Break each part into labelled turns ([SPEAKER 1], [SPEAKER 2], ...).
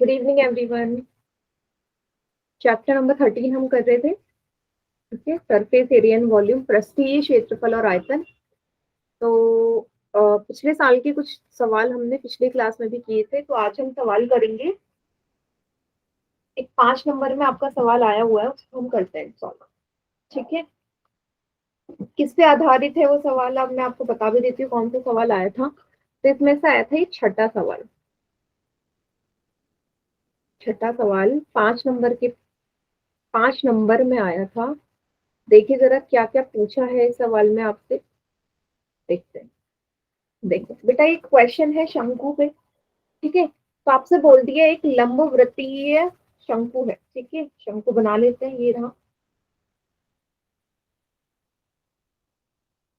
[SPEAKER 1] Good evening everyone. Chapter number 13 हम कर रहे थे। ठीक है, सरफेस एरिया एंड वॉल्यूम, पृष्ठीय क्षेत्रफल और आयतन। तो पिछले साल के कुछ सवाल हमने पिछले क्लास में भी किए थे, तो आज हम सवाल करेंगे। एक 5 नंबर में आपका सवाल आया हुआ है, उसको हम करते हैं सॉल्व। ठीक है, किस पे आधारित है वो सवाल, अब मैं आपको बता भी देती हूँ कौन सा सवाल आया था। तो इसमें से आया था ये छठा सवाल। छठा सवाल 5 नंबर में आया था। देखिए जरा क्या क्या पूछा है इस सवाल में आपसे, देखते हैं। देखो बेटा, एक क्वेश्चन है शंकु पे। ठीक है, तो आपसे बोल दिया एक लंबवृत्तीय शंकु है। ठीक है, शंकु बना लेते हैं, ये रहा,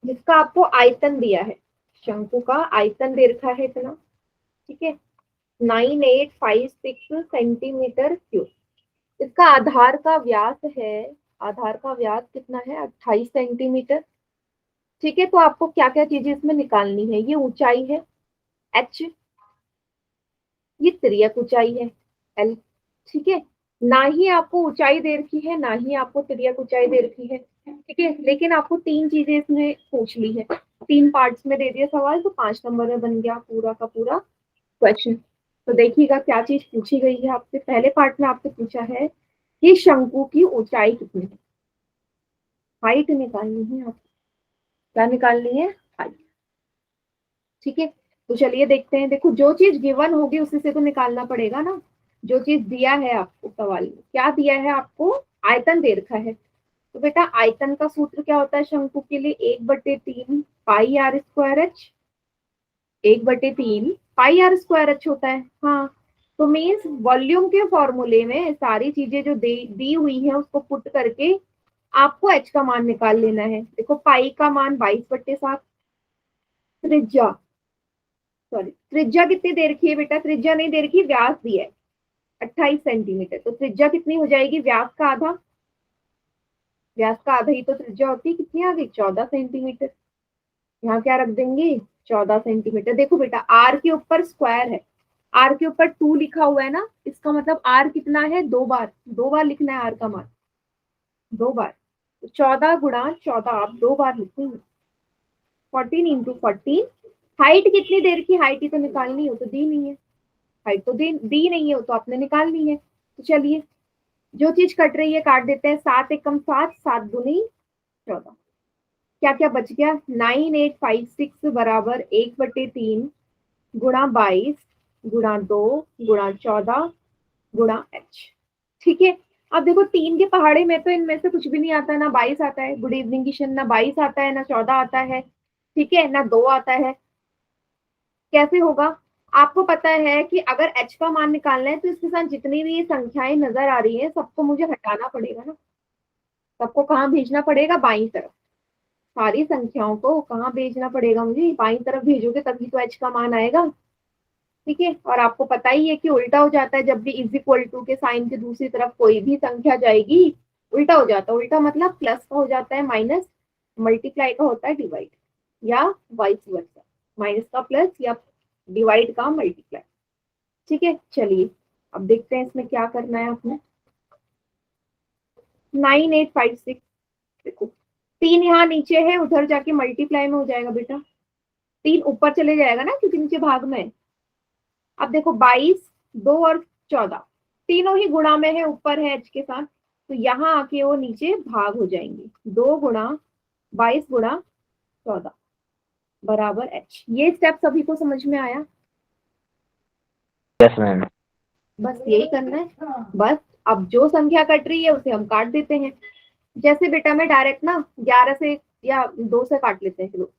[SPEAKER 1] जिसका आपको आयतन दिया है। शंकु का आयतन दे रखा है इतना। ठीक है, 9856 सेंटीमीटर क्यूब। इसका आधार का व्यास है, आधार का व्यास कितना है, 28 सेंटीमीटर। ठीक है, तो आपको क्या क्या चीजें इसमें निकालनी है। ये ऊंचाई है h, ये तिर्यक ऊंचाई है l। ठीक है, ना ही आपको ऊंचाई दे रखी है, ना ही आपको तिर्यक ऊंचाई दे रखी है। ठीक है, लेकिन आपको तीन चीजें इसमें पूछ ली है, तीन पार्ट्स में दे दिया सवाल, तो 5 नंबर में बन गया पूरा का पूरा क्वेश्चन। तो देखिएगा क्या चीज पूछी गई है आपसे। पहले पार्ट में आपसे पूछा है कि शंकु की ऊंचाई कितनी है, हाइट निकालनी है आपको। क्या निकालनी है, हाइट। ठीक है, तो चलिए देखते हैं। देखो, जो चीज गिवन होगी उसी से तो निकालना पड़ेगा ना। जो चीज दिया है आपको सवाल में, क्या दिया है आपको, आयतन दे रखा है। तो बेटा आयतन का सूत्र क्या होता है शंकु के लिए, 1/3 pi R square H. 1/3 pi R square H होता है। हाँ, तो मीन्स वॉल्यूम के फॉर्मूले में सारी चीजें जो दी हुई है उसको पुट करके आपको एच का मान निकाल लेना है। देखो, पाई का मान 22/7, त्रिज्या, सॉरी त्रिज्या कितनी दे रखी है बेटा, त्रिज्या नहीं दे रखी, व्यास दिया है 28 सेंटीमीटर। तो त्रिज्या कितनी हो जाएगी, व्यास का आधा। व्यास का आधा ही तो त्रिज्या होती है, कितनी आ गई, 14 सेंटीमीटर। यहाँ क्या रख देंगे, 14 सेंटीमीटर। देखो बेटा, आर के ऊपर स्क्वायर है, आर के ऊपर 2 लिखा हुआ है ना, इसका मतलब आर कितना है, 2 बार, 2 बार लिखना है आर का मान, 2 बार। तो 14 × 14 आप 2 बार लिखेंगे, 14 × 14। हाइट कितनी देर की, हाइट ही तो निकालनी हो, तो दी नहीं है हाइट, तो दी नहीं है, वो तो आपने निकालनी है। तो चलिए, जो चीज कट रही है काट देते हैं। 7 एकम 7, 7 दूनी 14। क्या क्या बच गया, 9856 बराबर 1/3 गुणा 22 गुणा 2 गुणा 14 गुणा h। ठीक है, अब देखो, 3 के पहाड़े में तो इनमें से कुछ भी नहीं आता, ना 22 आता है, गुड इवनिंग किशन, ना 22 आता है, ना 14 आता है। ठीक है, ना 2 आता है। कैसे होगा, आपको पता है कि अगर h का मान निकालना है तो इसके साथ जितनी भी संख्याएं नजर आ रही है सबको मुझे हटाना पड़ेगा ना। सबको कहाँ भेजना पड़ेगा, बाईं तरफ। सारी संख्याओं को कहाँ भेजना पड़ेगा, मुझे बाईं तरफ भेजोगे तभी तो h का मान आएगा। ठीक है, और आपको पता ही है कि उल्टा हो जाता है, जब भी इज इक्वल टू के साइन के दूसरी तरफ कोई भी संख्या जाएगी उल्टा हो जाता है। उल्टा मतलब प्लस का हो जाता है माइनस, मल्टीप्लाई का होता है डिवाइड, या वाइस वर्सा, माइनस का प्लस या डिवाइड का मल्टीप्लाई। ठीक है, चलिए अब देखते हैं इसमें क्या करना है आपने। 9856, देखो 3 यहाँ नीचे है, उधर जाके मल्टीप्लाई में हो जाएगा बेटा, 3 ऊपर चले जाएगा ना क्योंकि नीचे भाग में है। अब देखो 22, 2 और 14 तीनों ही गुणा में है, ऊपर है h के साथ, तो यहाँ आके वो नीचे भाग हो जाएंगे। 2 गुणा 22 गुणा 14 बराबर h। ये स्टेप सभी को समझ में आया।
[SPEAKER 2] Yes ma'am.
[SPEAKER 1] बस यही करना है बस। अब जो संख्या कट रही है उसे हम काट देते हैं। जैसे बेटा मैं डायरेक्ट ना 11 से या 2 से काट लेते हैं, चलो।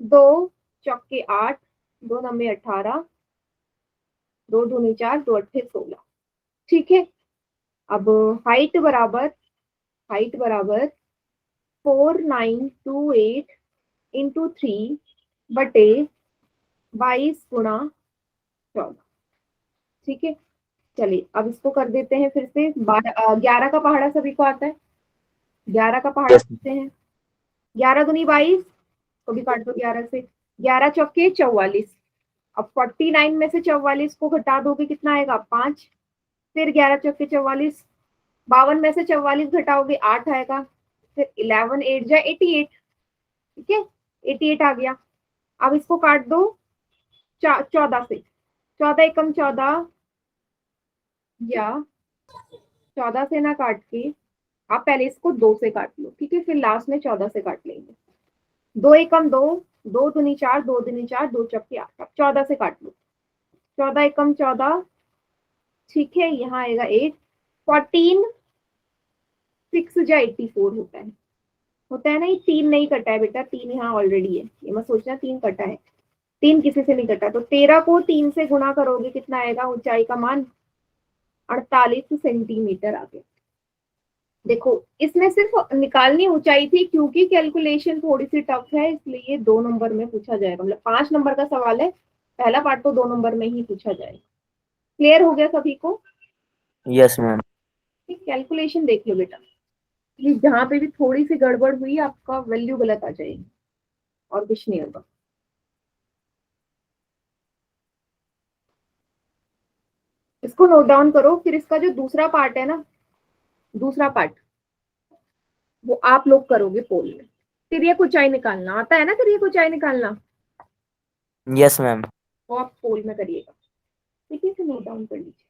[SPEAKER 1] 2 चौके 8, 2 नंबे 18, 2 दूनी 4, 2 अट्ठे 16। ठीक है, अब हाइट बराबर, हाइट बराबर 4928 इंटू 3 बटे 22 × 14। ठीक है, चलिए अब इसको कर देते हैं फिर से। 11 का पहाड़ा सभी को आता है, 11 का पहाड़ा
[SPEAKER 2] यस
[SPEAKER 1] करते हैं। 11 दूनी 22, को भी काट दो 11 से, 11 चौके 44, अब 49 में से 44 को घटा दोगे कितना आएगा 5, फिर 11 चौके 44, 52 में से 44 घटाओगे 8 आएगा, फिर 11 8 जा 88, ठीक है 88 आ गया। अब इसको काट दो 14 से, 14 एकम 14, या 14 से ना काट के आप पहले इसको 2 से काट लो, ठीक है, फिर लास्ट में 14 से काट लेंगे। 2 एकम 2, 2 दूनी 4, 2 दूनी 4, 2 चौके 8, अब 14 से काट लो, 14 एकम 14, ठीक है, यहाँ आएगा 8, 14 6 जा 84 होता है ना, ये 3 नहीं कटा है बेटा, 3 यहाँ ऑलरेडी है, ये मत सोचना 3 कटा है, 3 किसी से नहीं कटा, तो 13 को 3 से गुणा करोगे कितना आएगा ऊंचाई का मान 48 सेंटीमीटर आ गया। देखो इसमें सिर्फ निकालनी ऊंचाई थी, क्योंकि कैलकुलेशन थोड़ी सी टफ है इसलिए 2 नंबर में पूछा जाएगा, मतलब 5 नंबर का सवाल है, पहला पार्ट तो 2 नंबर में ही पूछा जाएगा। क्लियर हो गया सभी को?
[SPEAKER 2] Yes ma'am.
[SPEAKER 1] कैलकुलेशन देख लो बेटा, जहाँ पे भी थोड़ी सी गड़बड़ हुई आपका वैल्यू गलत आ जाएगी, और कुछ नहीं होगा। इसको नोट डाउन करो, फिर इसका जो दूसरा पार्ट है ना, दूसरा पार्ट वो आप लोग करोगे पोल में। तिर्यक ऊंचाई निकालना आता है ना, तिर्यक ऊंचाई निकालना,
[SPEAKER 2] यस मैम।
[SPEAKER 1] वो आप पोल में करिएगा, ठीक है, इसे नोट डाउन कर लीजिए।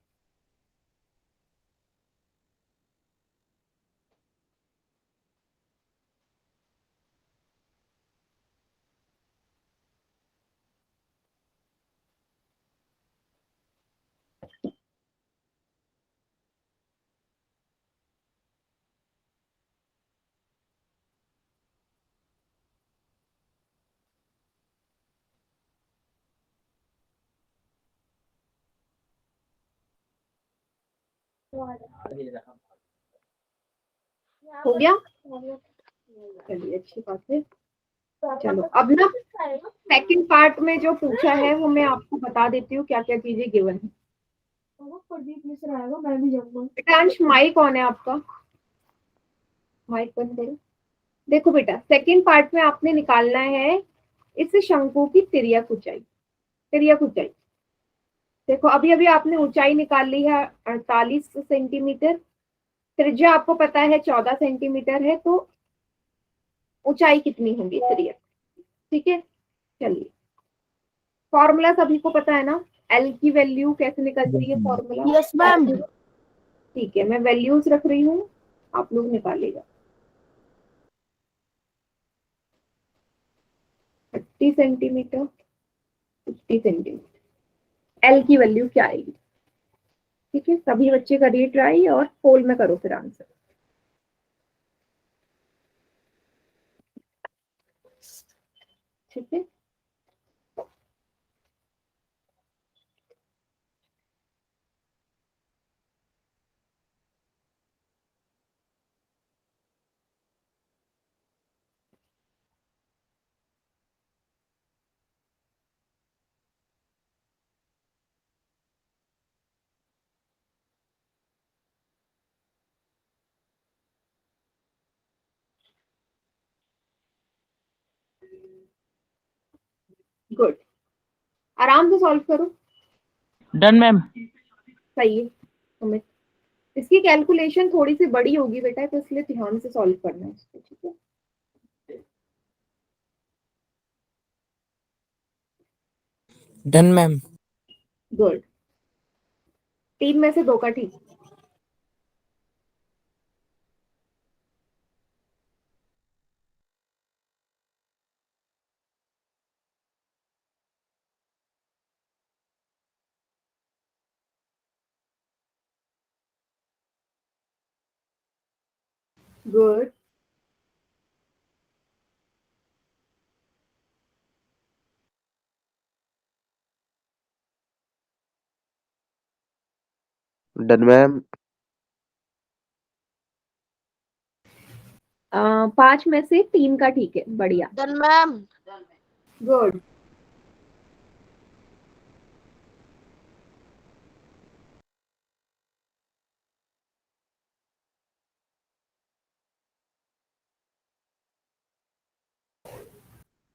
[SPEAKER 1] हो गया? चलिए अच्छी बात है। चलो अब ना सेकंड पार्ट में जो पूछा है वो मैं आपको बता देती हूँ क्या क्या चीजें गिवन है। प्रदीप मिश्र आएगा, मैं भी जाऊंगा। बेटांश माइक ऑन है आपका, माइक बंद करो। देखो बेटा सेकंड पार्ट में आपने निकालना है इस शंकु की तिर्यक ऊंचाई, तिर्यक ऊंचाई। देखो अभी अभी आपने ऊंचाई निकाल ली है 48 सेंटीमीटर, त्रिज्या आपको पता है 14 सेंटीमीटर है, तो ऊंचाई कितनी होगी तिर्यक, ठीक है। चलिए फॉर्मूला सभी को पता है ना, एल की वैल्यू कैसे निकलती है फॉर्मूला?
[SPEAKER 3] Yes ma'am.
[SPEAKER 1] ठीक है मैं वैल्यूज रख रही हूँ, आप लोग निकालिएगा। 30 सेंटीमीटर, 50 सेंटीमीटर, एल की वैल्यू क्या आएगी? ठीक है सभी बच्चे करिए ट्राई, और पोल में करो फिर आंसर। ठीक है गुड, आराम से सॉल्व करो।
[SPEAKER 3] Done ma'am.
[SPEAKER 1] सही है, हमें इसकी कैलकुलेशन थोड़ी सी बड़ी होगी बेटा, तो इसलिए ध्यान से सॉल्व करना है इसको, ठीक है।
[SPEAKER 3] Done ma'am.
[SPEAKER 1] गुड, 3 में से 2 का ठीक। Good,
[SPEAKER 4] done ma'am.
[SPEAKER 1] 5 में से 3 का ठीक है, बढ़िया।
[SPEAKER 3] Done ma'am.
[SPEAKER 1] गुड,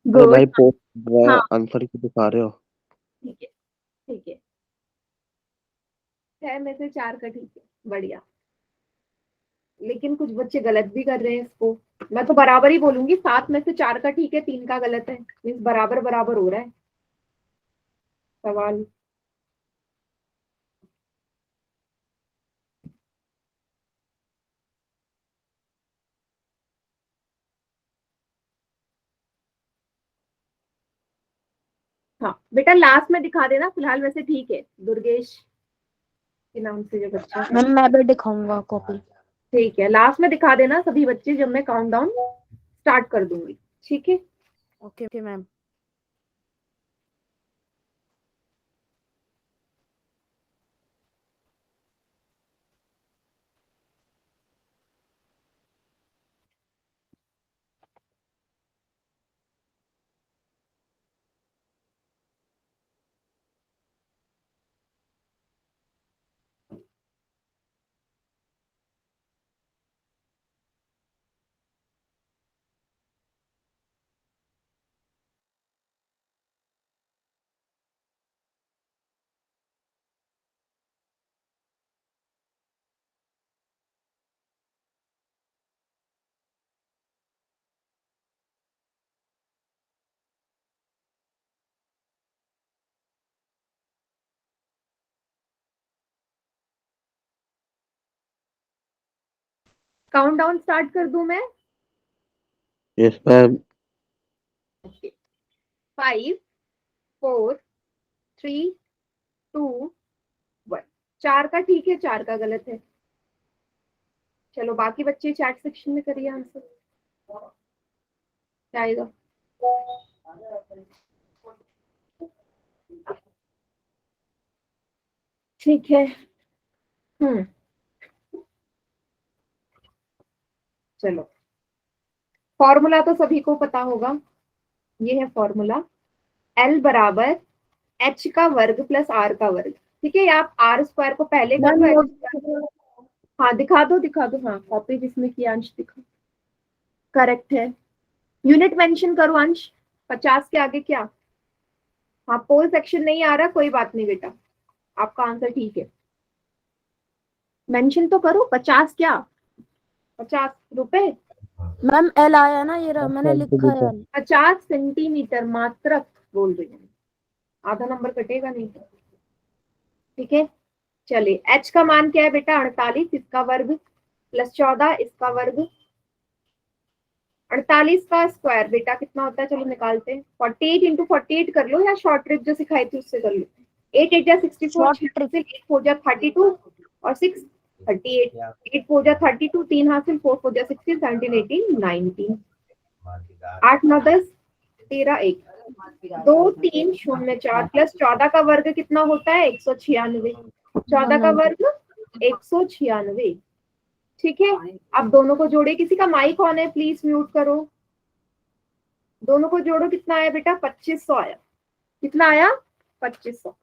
[SPEAKER 4] अरे
[SPEAKER 1] गुड।
[SPEAKER 4] भाई पोस्ट
[SPEAKER 1] हाँ
[SPEAKER 4] आंसर क्यों दिखा रहे हो?
[SPEAKER 1] ठीक है, ठीक है, 6 में से 4 का ठीक है, बढ़िया। लेकिन कुछ बच्चे गलत भी कर रहे हैं इसको। मैं तो बराबर ही बोलूंगी, 7 में से 4 का ठीक है, 3 का गलत है, मीन्स बराबर बराबर हो रहा है सवाल। हाँ बेटा, लास्ट में दिखा देना, फिलहाल वैसे ठीक है। दुर्गेश के नाम से जो बच्चा है,
[SPEAKER 3] मैम मैं भी दिखाऊंगा कॉपी।
[SPEAKER 1] ठीक है, लास्ट में दिखा देना सभी बच्चे जब मैं काउंटडाउन स्टार्ट कर दूंगी। ठीक है,
[SPEAKER 3] ओके मैम।
[SPEAKER 1] काउंटडाउन स्टार्ट कर दूं मैं?
[SPEAKER 4] Yes ma'am.
[SPEAKER 1] 5 4 3 2 1। 4 का ठीक है, 4 का गलत है। चलो बाकी बच्चे चैट सेक्शन में करिए आंसर, क्या आएगा। ठीक है, चलो फॉर्मूला तो सभी को पता होगा, ये है फॉर्मूला। L बराबर h का वर्ग प्लस r का वर्ग। ठीक है, आप r स्क्वायर को पहले कर दो, हाँ दिखा दो दिखा दो, हाँ कॉपी जिसमें किया अंश दिखा, करेक्ट है। यूनिट मेंशन करो अंश, 50 के आगे क्या। हाँ पोल सेक्शन नहीं आ रहा, कोई बात नहीं बेटा, आपका आंसर ठीक है। मेंशन तो करो, 50 क्या, 50 रुपए।
[SPEAKER 3] मैम एल आया ना, ये रहा, मैंने लिखा है।
[SPEAKER 1] 50 सेंटीमीटर मात्रक बोल रही हूँ, आधा नंबर कटेगा नहीं। ठीक है, चलिए h का मान क्या है बेटा, 48, इसका वर्ग प्लस 14 इसका वर्ग। 48 का स्क्वायर बेटा कितना होता है, चलो निकालते हैं। 48 इंटू 48 कर लो, या शॉर्ट ट्रिक जो सिखाई थी उससे कर लो। 8 8 जा 64,
[SPEAKER 3] शॉर्ट ट्रिक।
[SPEAKER 1] 8 4 जा 32 और 6 38, 8 4 जा 32, 3 हासिल, 4 4 जा 16, 17 18 19, 8 9 10 13 1 2 3 0 4 प्लस 14 का वर्ग कितना होता है, 196। 14 का वर्ग 196। ठीक है, अब दोनों को जोड़े, किसी का माइक ऑन है प्लीज म्यूट करो। दोनों को जोड़ो, कितना आया बेटा, 2500 आया। कितना आया, 2500।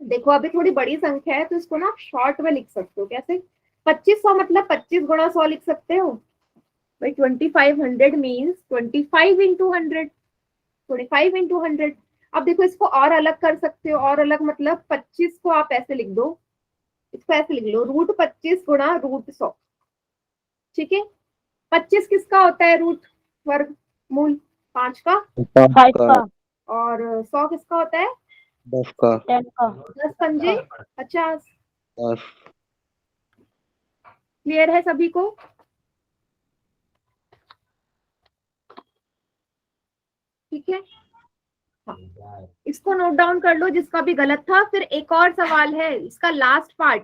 [SPEAKER 1] देखो अभी थोड़ी बड़ी संख्या है तो इसको ना आप शॉर्ट में लिख सकते हो, कैसे। 2500 मतलब 25 गुणा 100 लिख सकते हो भाई। 2500 मीन्स 25 इंटू 100, 25 इंटू 100। अब देखो इसको और अलग कर सकते हो, और अलग मतलब 25 को आप ऐसे लिख दो, इसको ऐसे लिख लो, √25 गुणा √100। ठीक है, 25 किसका होता है, रूट वर्ग मूल 5 का,
[SPEAKER 3] 5 का,
[SPEAKER 1] और 100 किसका होता है,
[SPEAKER 4] 10 का,
[SPEAKER 3] 10 का।
[SPEAKER 1] 10 पंजे 50।
[SPEAKER 4] 10।
[SPEAKER 1] क्लियर है सभी को। ठीक है, हाँ इसको नोट डाउन कर लो जिसका भी गलत था। फिर एक और सवाल है इसका लास्ट पार्ट,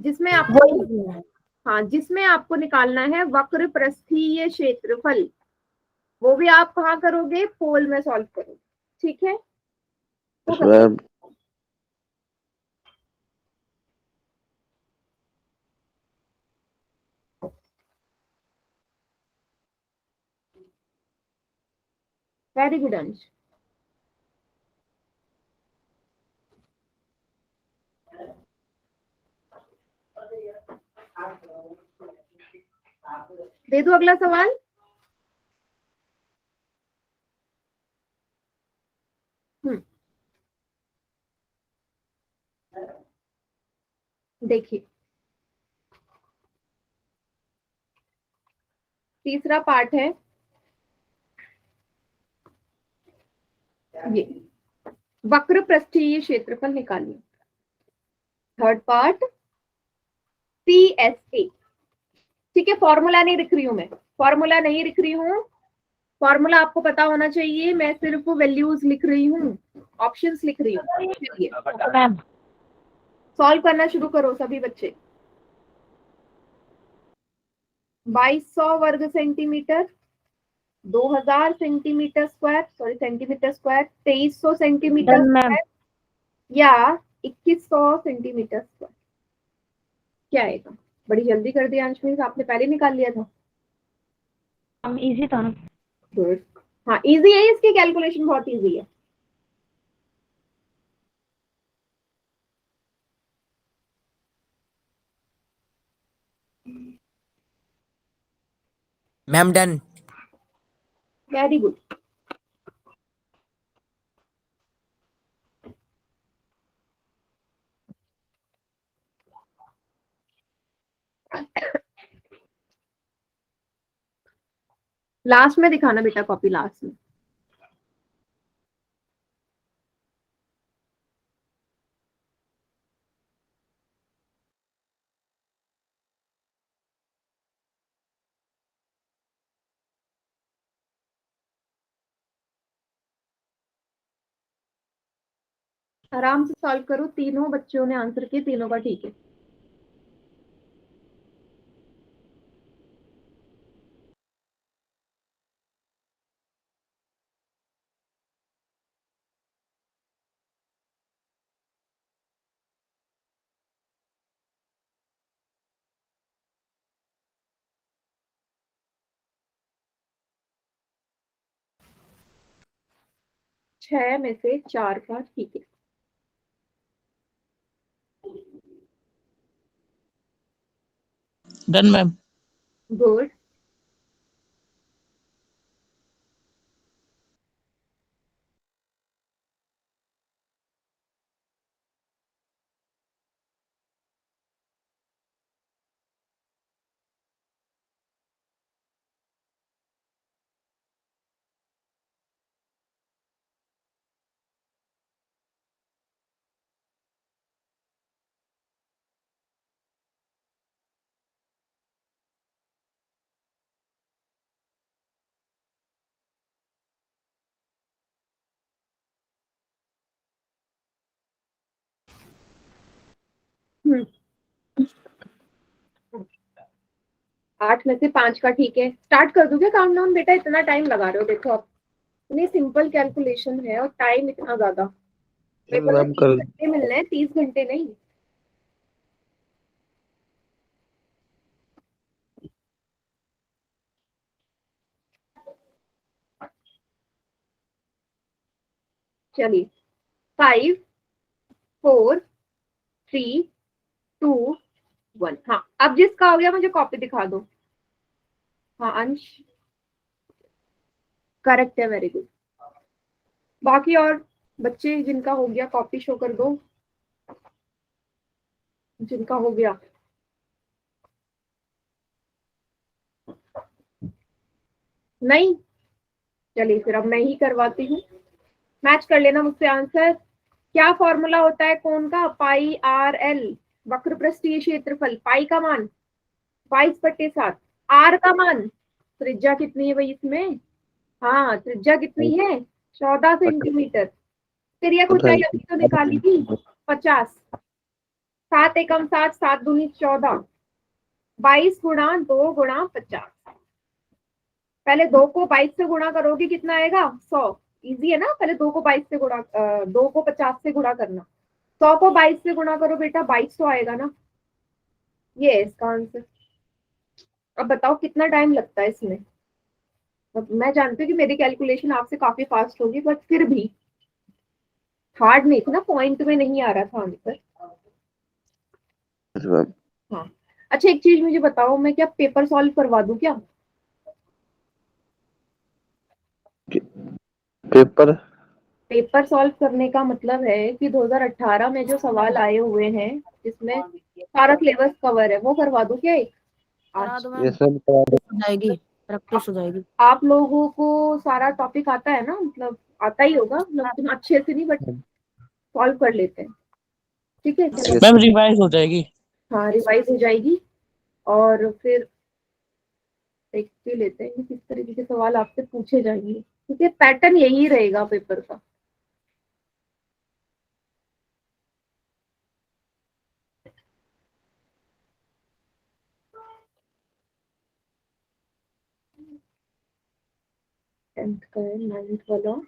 [SPEAKER 1] जिसमें आपको, हाँ जिसमें आपको निकालना है वक्र प्रस्थीय क्षेत्रफल। वो भी आप कहाँ करोगे, पोल में सॉल्व करोगे। ठीक है,
[SPEAKER 4] यस मैम।
[SPEAKER 1] वेरी गुड अंश। दे दो अगला सवाल। देखिए तीसरा पार्ट है ये, वक्र पृष्ठीय क्षेत्रफल निकालिए। Third part PSA। ठीक है, फॉर्मूला नहीं लिख रही हूं मैं, फॉर्मूला नहीं लिख रही हूँ, फॉर्मूला आपको पता होना चाहिए, मैं सिर्फ वैल्यूज लिख रही हूँ, ऑप्शंस लिख रही हूँ। चलिए
[SPEAKER 3] मैम
[SPEAKER 1] सॉल्व करना शुरू करो सभी बच्चे। 2200 वर्ग centimetre, 2000 centimetre square, sorry centimetre square, 2300 centimetre
[SPEAKER 3] done ma'am.
[SPEAKER 1] Square या 2100 सेंटीमीटर स्क्वायर, क्या आएगा? बड़ी जल्दी कर दिया अंशुल, आपने पहले निकाल लिया था।
[SPEAKER 3] हम इजी था ना।
[SPEAKER 1] गुड, हाँ इजी है, इसकी कैलकुलेशन बहुत इजी है।
[SPEAKER 2] Ma'am done.
[SPEAKER 1] Very good. Last में दिखाना बेटा कॉपी, लास्ट में। आराम से सॉल्व करो, तीनों बच्चों ने आंसर किए, तीनों का ठीक है। छह में से चार का ठीक है।
[SPEAKER 5] Done ma'am.
[SPEAKER 1] गुड। आठ में से पांच का ठीक है। स्टार्ट कर दूं क्या काउंटडाउन? बेटा इतना टाइम लगा रहे हो, देखो आप, इतनी सिंपल कैलकुलेशन है और टाइम इतना ज्यादा। पेपर में
[SPEAKER 4] मैम
[SPEAKER 1] 30
[SPEAKER 4] कर
[SPEAKER 1] घंटे मिलने हैं, 30 घंटे नहीं। चलिए 5 4 3 2 1। हाँ अब जिसका हो गया मुझे कॉपी दिखा दो। हाँ अंश करेक्ट है, वेरी गुड। बाकी और बच्चे जिनका हो गया कॉपी शो कर दो, जिनका हो गया। नहीं, चलिए फिर अब मैं ही करवाती हूँ, मैच कर लेना मुझसे आंसर। क्या फॉर्मूला होता है कोण का? पाई आर एल, वक्र पृष्ठीय क्षेत्रफल। पाई का मान 22/7, आर का मान, त्रिज्या कितनी है भाई इसमें? हाँ त्रिज्या कितनी है? 14 सेंटीमीटर। तिर्यक ऊंचाई अभी तो निकाली थी 50, 7 एकम 7, 7 दूनी 14, 22 गुणा 2 गुणा 50। पहले 2 को 22 से गुणा करोगे कितना आएगा? 100। इजी है ना, पहले 2 को 22 से गुणा 2 को 50 से गुणा करना। 100 को 22 से गुणा करो बेटा, 2200 आएगा ना, ये है इसका आंसर। अब बताओ कितना टाइम लगता है इसमें? मैं जानती हूँ कि मेरी कैलकुलेशन आपसे काफी फास्ट होगी, बट फिर भी हार्ड नहीं थी ना, पॉइंट में नहीं आ रहा था आंसर।
[SPEAKER 4] मैम।
[SPEAKER 1] हाँ अच्छा, एक चीज मुझे बताओ, मैं क्या पेपर सॉल्व करवा दूं क्या?
[SPEAKER 4] पेपर
[SPEAKER 1] पेपर सॉल्व करने का मतलब है कि 2018 में जो सवाल आए हुए हैं जिसमें सारा सिलेबस कवर है, वो करवा दूं क्या एक
[SPEAKER 3] करा
[SPEAKER 1] आज?
[SPEAKER 3] दो
[SPEAKER 4] यस
[SPEAKER 3] मैम,
[SPEAKER 4] मैम करा दो।
[SPEAKER 3] हो जाएगी, प्रैक्टिस हो जाएगी।
[SPEAKER 1] आप लोगों को सारा टॉपिक आता है ना, मतलब आता ही होगा, मतलब तुम अच्छे से नहीं, बट सॉल्व कर लेते हैं। ठीक है, चलो।
[SPEAKER 4] यस
[SPEAKER 5] मैम रिवाइज हो जाएगी।
[SPEAKER 1] हाँ, रिवाइज हो जाएगी। और फिर देख भी लेते हैं कि किस तरीके के सवाल आपसे पूछे जाएंगे, क्योंकि पैटर्न यही रहेगा पेपर का। टेंथ का है, 9th वाला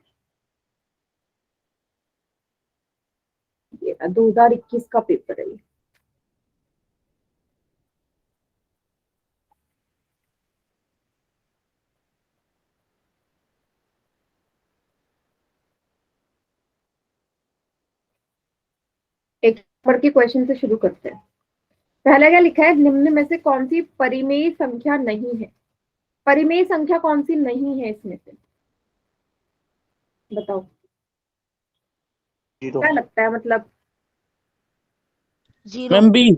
[SPEAKER 1] ये 2021 का पेपर है ये। एक नंबर के क्वेश्चन से शुरू करते हैं। पहला क्या लिखा है, निम्न में से कौन सी परिमेय संख्या नहीं है? परिमेय संख्या कौन सी नहीं है इसमें से, बताओ।
[SPEAKER 2] जीरो।
[SPEAKER 1] क्या लगता है, मतलब
[SPEAKER 3] zero.
[SPEAKER 5] Ma'am B,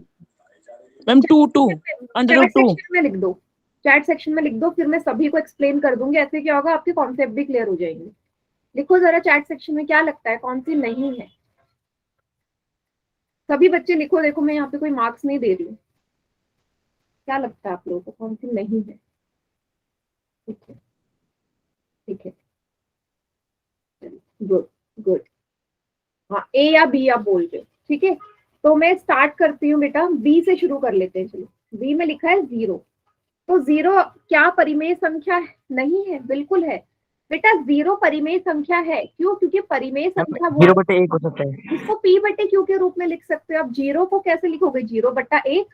[SPEAKER 5] ma'am two under
[SPEAKER 1] chat
[SPEAKER 5] root 2।
[SPEAKER 1] Section में लिख दो, चैट सेक्शन में लिख दो, फिर मैं सभी को एक्सप्लेन कर दूंगी। ऐसे क्या होगा, आपके कॉन्सेप्ट भी क्लियर हो जाएंगे। लिखो जरा चैट सेक्शन में, क्या लगता है कौन सी नहीं है? सभी बच्चे लिखो, देखो मैं यहाँ पे कोई मार्क्स नहीं दे रही हूँ। क्या लगता है आप लोगों को कौन सी नहीं है? ठीक है, ठीक है, गुड, गुड। हाँ, ए या बी आप बोल रहे हो, ठीक है। तो मैं स्टार्ट करती हूँ बेटा, बी से शुरू कर लेते हैं। चलो, बी में लिखा है जीरो। तो जीरो क्या परिमेय संख्या है? नहीं है, बिल्कुल है बेटा। जीरो परिमेय संख्या है, क्यों? क्योंकि परिमेय संख्या वो
[SPEAKER 5] जीरो बटे एक हो सकता है।
[SPEAKER 1] इसको पी बटे क्यू के रूप में लिख सकते हो। अब जीरो को कैसे लिखोगे? जीरो बट्टा एक।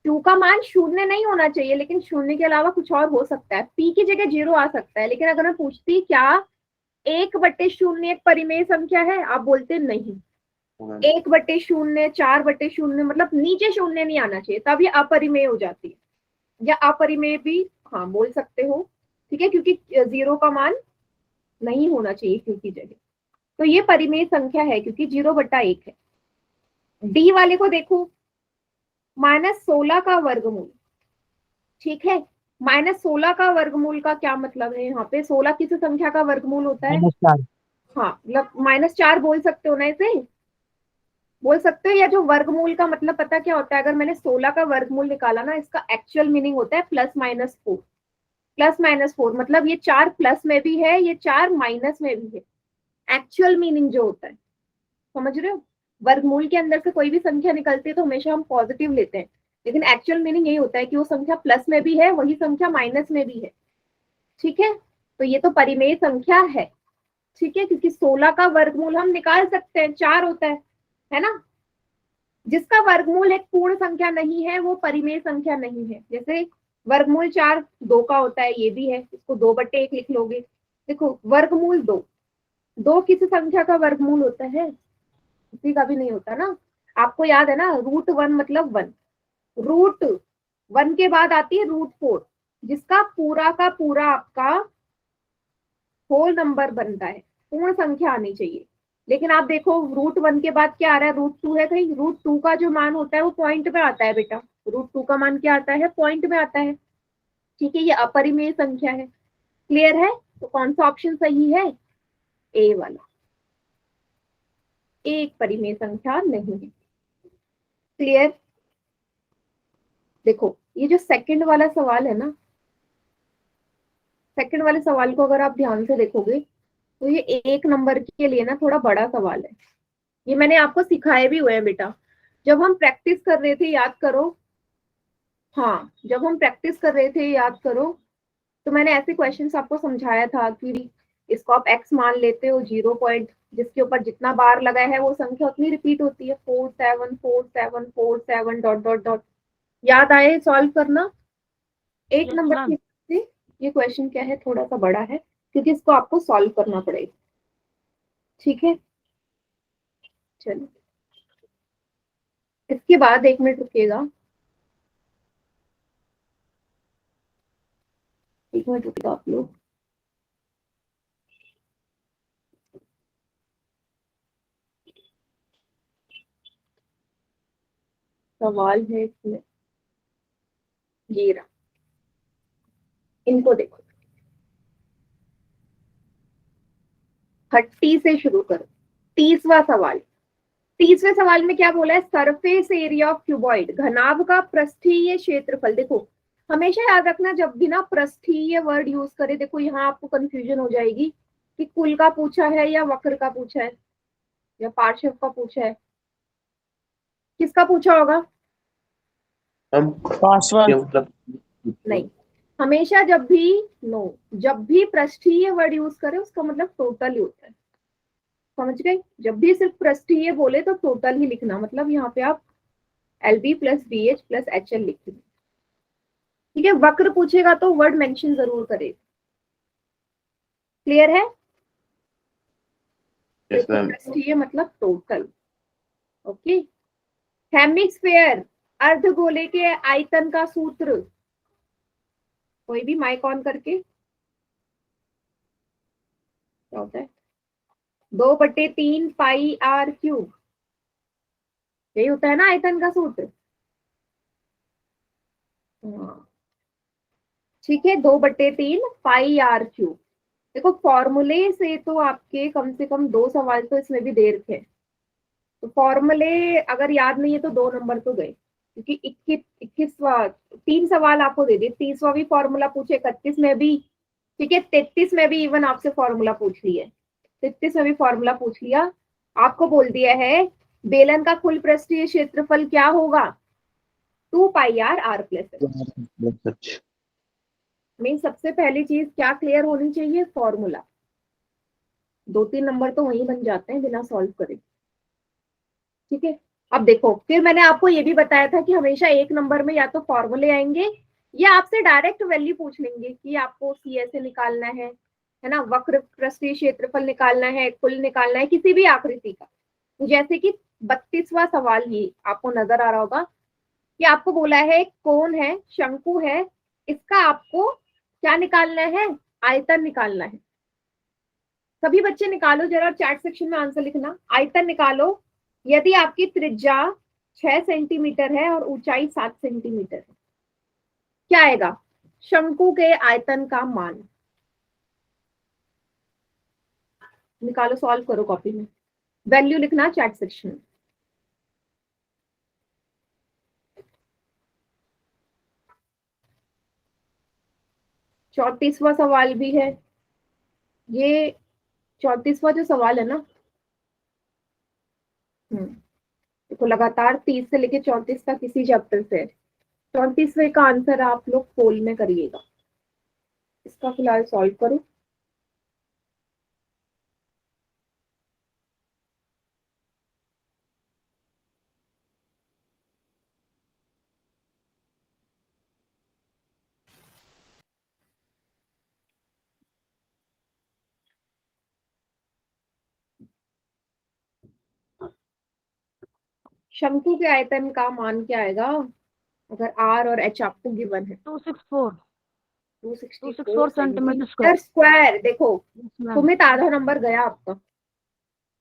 [SPEAKER 1] क्यू का मान शून्य नहीं होना चाहिए, लेकिन शून्य के अलावा कुछ और हो सकता है। पी की जगह जीरो आ सकता है। लेकिन अगर मैं पूछती क्या 1/0 एक परिमेय संख्या है, आप बोलते नहीं। 1/0, 4/0, मतलब नीचे शून्य नहीं आना चाहिए, तब ये अपरिमेय हो जाती है। या अपरिमेय भी हाँ बोल सकते हो, ठीक है, क्योंकि जीरो का मान नहीं होना चाहिए क्यू की जगह। तो ये परिमेय संख्या है, क्योंकि 0/1 है। डी वाले को देखो, -16 का वर्गमूल, ठीक है। -16 का वर्गमूल का क्या मतलब है? यहाँ पे 16 किस संख्या का वर्गमूल होता है?
[SPEAKER 5] -4।
[SPEAKER 1] हाँ, मतलब -4 बोल सकते हो ना इसे, बोल सकते हो। या जो वर्गमूल का मतलब पता क्या होता है? अगर मैंने 16 का वर्गमूल निकाला ना, इसका एक्चुअल मीनिंग होता है +-4। +-4 मतलब ये 4 प्लस में भी है, ये 4 माइनस में भी है। एक्चुअल मीनिंग जो होता है, समझ रहे हो? वर्गमूल के अंदर से कोई भी संख्या निकलती है तो हमेशा हम पॉजिटिव लेते हैं, लेकिन एक्चुअल मीनिंग यही होता है कि वो संख्या प्लस में भी है, वही संख्या माइनस में भी है। ठीक है, तो ये तो परिमेय संख्या है। ठीक है, क्योंकि 16 का वर्गमूल हम निकाल सकते हैं, 4 होता है ना। जिसका वर्गमूल एक पूर्ण संख्या नहीं है वो परिमेय संख्या नहीं है। जैसे वर्गमूल 4 2 का होता है, ये भी है, इसको 2/1 लिख लोगे। देखो, वर्गमूल 2 किस संख्या का वर्गमूल होता है? किसी का भी नहीं होता ना। आपको याद है ना, √1 मतलब 1। √1 के बाद आती है √4, जिसका पूरा का पूरा आपका होल नंबर बनता है, पूर्ण संख्या आनी चाहिए। लेकिन आप देखो, √1 के बाद क्या आ रहा है? √2 है। कहीं √2 का जो मान होता है वो पॉइंट में आता है बेटा। √2 का मान क्या आता है? पॉइंट में आता है। ठीक है, ये अपरिमेय संख्या है। क्लियर है? तो कौन सा ऑप्शन सही है? ए वाला, एक परिमेय संख्या नहीं है। क्लियर? देखो, ये जो सेकंड वाला सवाल है ना, सेकंड वाले सवाल को अगर आप ध्यान से देखोगे तो ये 1 नंबर के लिए ना थोड़ा बड़ा सवाल है। ये मैंने आपको सिखाए भी हुए हैं बेटा, जब हम प्रैक्टिस कर रहे थे, याद करो। हाँ, जब हम प्रैक्टिस कर रहे थे, याद करो, तो मैंने ऐसे क्वेश्चंस आपको समझाया था कि इसको आप x मान लेते हो, 0 पॉइंट जिसके ऊपर जितना बार लगा है वो संख्या उतनी रिपीट होती है, 4 7 4 7 4 7 डॉट डॉट डॉट। याद आए? सॉल्व करना। 1
[SPEAKER 3] यस
[SPEAKER 1] नंबर
[SPEAKER 3] मैम।
[SPEAKER 1] के ये क्वेश्चन क्या है, थोड़ा सा बड़ा है, क्योंकि इसको आपको सॉल्व करना पड़ेगा। ठीक है, चलो, इसके बाद 1 मिनट रुकिएगा। 1 मिनट रुकिएगा आप लोग। सवाल है इसमें, ये रहा, इनको देखो। 30 से शुरू करो। 30वां सवाल। 30वें सवाल में क्या बोला है? सरफेस एरिया ऑफ क्यूबॉइड, घनाभ का पृष्ठीय क्षेत्रफल। देखो हमेशा याद रखना जब भी ना पृष्ठीय वर्ड यूज करे, देखो यहाँ आपको कंफ्यूजन हो जाएगी कि कुल का पूछा है या वक्र का पूछा है या पार्श्व का पूछा है, किसका पूछा होगा?
[SPEAKER 4] हम
[SPEAKER 5] पासवर्ड
[SPEAKER 4] मतलब
[SPEAKER 1] नहीं, हमेशा जब भी पृष्ठीय वर्ड यूज करे उसका मतलब टोटल ही होता है, समझ गए? जब भी सिर्फ पृष्ठीय बोले तो टोटल ही लिखना, मतलब यहाँ पे आप LB plus BH plus HL लिख देंगे, ठीक है? वक्र पूछेगा तो वर्ड मेंशन जरूर करे। क्लियर है?
[SPEAKER 4] Yes ma'am.
[SPEAKER 1] पृष्ठीय मतलब टोटल। ओके। हेमिस्फेयर, अर्धगोले के आयतन का सूत्र, कोई भी माइक ऑन करके। क्या होता है? 2/3 पाई R क्यूब, यही होता है ना आयतन का सूत्र? हाँ, ठीक है। 2/3 पाई R क्यूब। देखो फॉर्मूले से तो आपके कम से कम 2 सवाल तो इसमें भी दे रखे हैं, तो फॉर्मूले अगर याद नहीं है तो 2 नंबर तो गए, क्योंकि 21वां 3 सवाल आपको दे दिए। 30वां भी फॉर्मूला पूछे, 31 में भी, ठीक है, 33 में भी इवन आपसे फॉर्मूला पूछ लिया है, 33 में भी फॉर्मूला पूछ लिया। आपको बोल दिया है बेलन का कुल पृष्ठीय क्षेत्रफल क्या होगा? 2 पाई R प्लस
[SPEAKER 4] अच्छा
[SPEAKER 1] में सबसे पहली चीज क्या क्लियर होनी चाहिए? फॉर्मूला। 2-3 नंबर तो वहीं बन जाते हैं बिना सॉल्व करे, ठीक है? अब देखो, फिर मैंने आपको ये भी बताया था कि हमेशा 1 नंबर में या तो फॉर्मूले आएंगे या आपसे डायरेक्ट वैल्यू पूछ लेंगे कि आपको CSA निकालना है ना, वक्र पृष्ठीय क्षेत्रफल निकालना है, कुल निकालना है किसी भी आकृति का। जैसे कि 32वां सवाल ही आपको नजर आ रहा होगा कि आपको बोला है कोण है, शंकु है, इसका आपको क्या निकालना है? आयतन निकालना है। सभी बच्चे निकालो जरा, चैट सेक्शन में आंसर लिखना। आयतन निकालो। यदि आपकी त्रिज्या 6 सेंटीमीटर है और ऊंचाई 7 सेंटीमीटर है, क्या आएगा? शंकु के आयतन का मान निकालो, सॉल्व करो कॉपी में, वैल्यू लिखना चैट सेक्शन में। चौतीसवां सवाल भी है, ये 34वां जो सवाल है ना, देखो लगातार 30 से लेके 34 तक किसी चैप्टर से है। 34वें का आंसर आप लोग पोल में करिएगा, इसका फिलहाल सॉल्व करो। शंकु के आयतन का मान क्या आएगा अगर R और H आपको गिवन है?
[SPEAKER 3] 264
[SPEAKER 1] 264
[SPEAKER 3] सेंटीमीटर
[SPEAKER 1] सेंटीमीटर स्क्वायर। देखो
[SPEAKER 3] मैम।
[SPEAKER 1] सुमित, आधा नंबर गया आपका।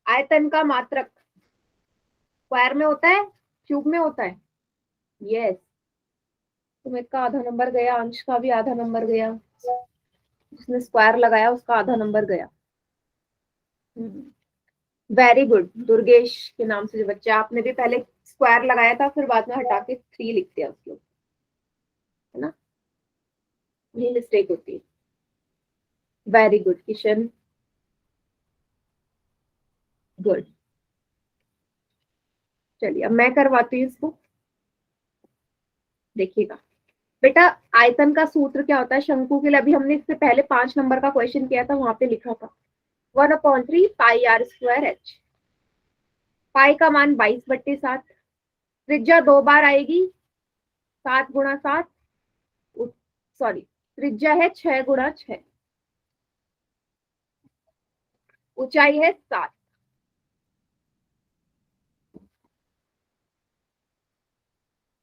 [SPEAKER 1] आयतन का मात्रक स्क्वायर में होता है, क्यूब में होता है? यस, सुमित का आधा नंबर गया, अंश का भी आधा नंबर गया, उसने स्क्वायर लगाया उसका आधा नंबर गया। Very good. दुर्गेश के नाम से जो बच्चा, आपने भी पहले स्क्वायर लगाया था फिर बाद में हटा के 3 लिख दिया उसके ऊपर, है ना? ये मिस्टेक होती है। Very good Kishan, good. चलिए अब मैं करवाती हूँ इसको, देखिएगा बेटा। आयतन का सूत्र क्या होता है शंकु के लिए? अभी हमने इससे पहले 5 नंबर का क्वेश्चन किया था, वहां पे लिखा था 1/3 पाई R स्क्वायर H। पाई का मान 22/7, त्रिज्या 2 बार आएगी, 7 गुणा 7, सॉरी त्रिज्या है 6 गुणा 6, ऊंचाई है 7।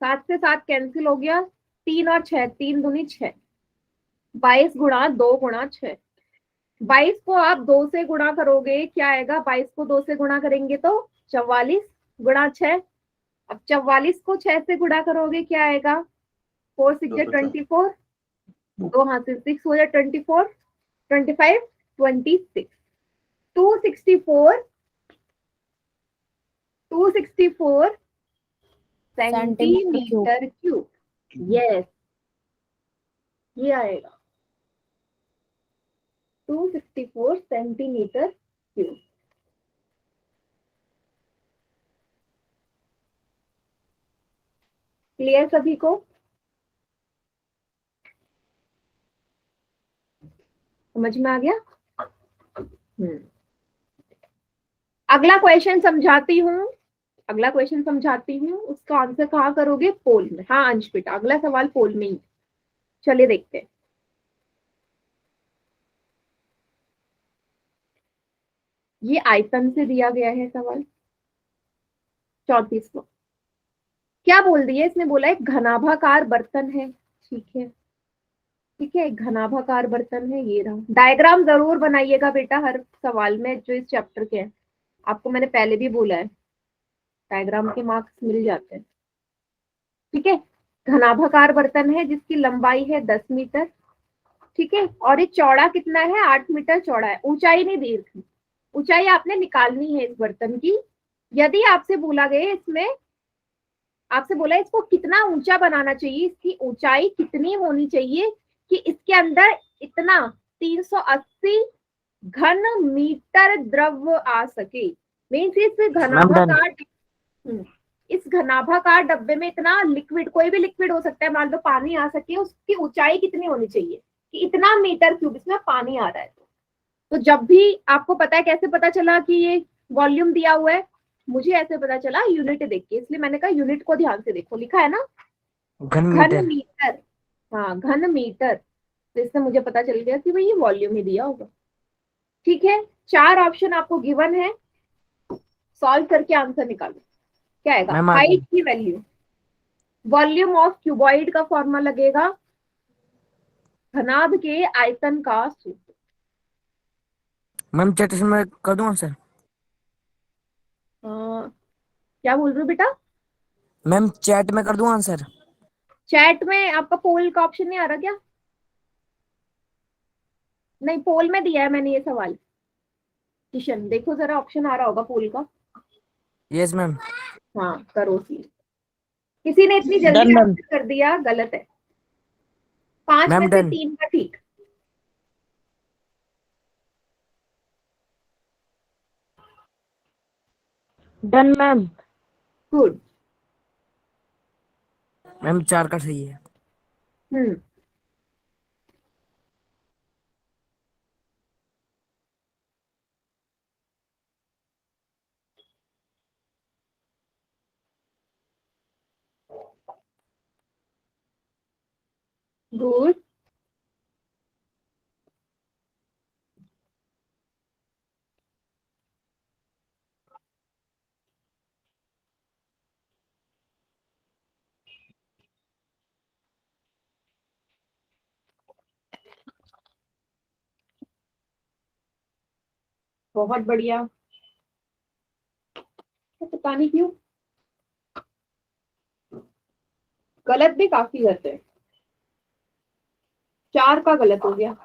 [SPEAKER 1] 7 से 7 कैंसिल हो गया, 3 और 6, 3 दूनी 6, 22 गुणा 2 गुणा 6। 22 को आप 2 से गुणा करोगे क्या आएगा? 22 को 2 से गुणा करेंगे तो 44 गुणा 6, अब 44 को 6 से गुणा करोगे क्या आएगा? 4 6 या 24, 2 हाथ से 6 हो जाए 24, 25, 26, 264 सेंटीमीटर क्यूब। यस, ये आएगा 264 सेंटीमीटर क्यूब। क्लियर सभी को? समझ में आ गया? अगला क्वेश्चन समझाती हूँ, उसका आंसर कहाँ करोगे? पोल में। हाँ अंश बेटा, अगला सवाल पोल में ही। चलिए देखते हैं। ये आयतन से दिया गया है सवाल 34वां। क्या बोल दिया इसने? बोला एक घनाभाकार बर्तन है। ठीक है, एक घनाभाकार बर्तन है, ये रहा। डायग्राम जरूर बनाइएगा बेटा हर सवाल में जो इस चैप्टर के हैं। आपको मैंने पहले भी बोला है, डायग्राम के मार्क्स मिल जाते हैं। ठीक है, घनाभाकार बर्तन है जिसकी लंबाई है 10 मीटर। ठीक है, और ये चौड़ा कितना है? 8 मीटर चौड़ा है। ऊंचाई नहीं दी थी, ऊंचाई आपने निकालनी है इस बर्तन की। यदि आपसे बोला गया इसमें, आपसे बोला इसको कितना ऊंचा बनाना चाहिए, इसकी ऊंचाई कितनी होनी चाहिए कि इसके अंदर इतना 380 घन मीटर द्रव आ सके। मीन्स इस घनाभाकार डब्बे में इतना लिक्विड, कोई भी लिक्विड हो सकता है, मान लो पानी आ सके, उसकी ऊंचाई कितनी होनी चाहिए कि इतना मीटर क्यूब इसमें पानी आ रहा है। तो जब भी आपको पता है, कैसे पता चला कि ये वॉल्यूम दिया हुआ है? मुझे ऐसे पता चला यूनिट देख के, इसलिए मैंने कहा यूनिट को ध्यान से देखो, लिखा है ना घन मीटर। हाँ घन मीटर, तो इससे मुझे पता चल गया कि भाई ये वॉल्यूम ही दिया होगा। ठीक है, 4 ऑप्शन आपको गिवन है, सॉल्व करके आंसर निकालो। क्या आएगा? हाइट की वैल्यू, वॉल्यूम ऑफ क्यूबॉइड का फॉर्मूला लगेगा, घनाभ के आयतन का सूत्र।
[SPEAKER 2] मैम चैट में कर दूं आंसर?
[SPEAKER 1] क्या बोल रहे हो बेटा?
[SPEAKER 2] मैम चैट में कर दूं आंसर?
[SPEAKER 1] चैट में आपका पोल का ऑप्शन नहीं आ रहा क्या? नहीं, पोल में दिया है मैंने ये सवाल। किशन देखो जरा, ऑप्शन आ रहा होगा पोल का।
[SPEAKER 2] Yes ma'am.
[SPEAKER 1] हाँ करो सी। किसी ने इतनी जल्दी आंसर कर दिया, गलत है। 5 में से 3 का ठीक।
[SPEAKER 3] Done ma'am.
[SPEAKER 1] गुड।
[SPEAKER 2] मैम 4 का सही है।
[SPEAKER 1] गुड। बहुत बढ़िया। पता नहीं क्यों गलत भी काफी करते हैं। 4 का गलत हो गया।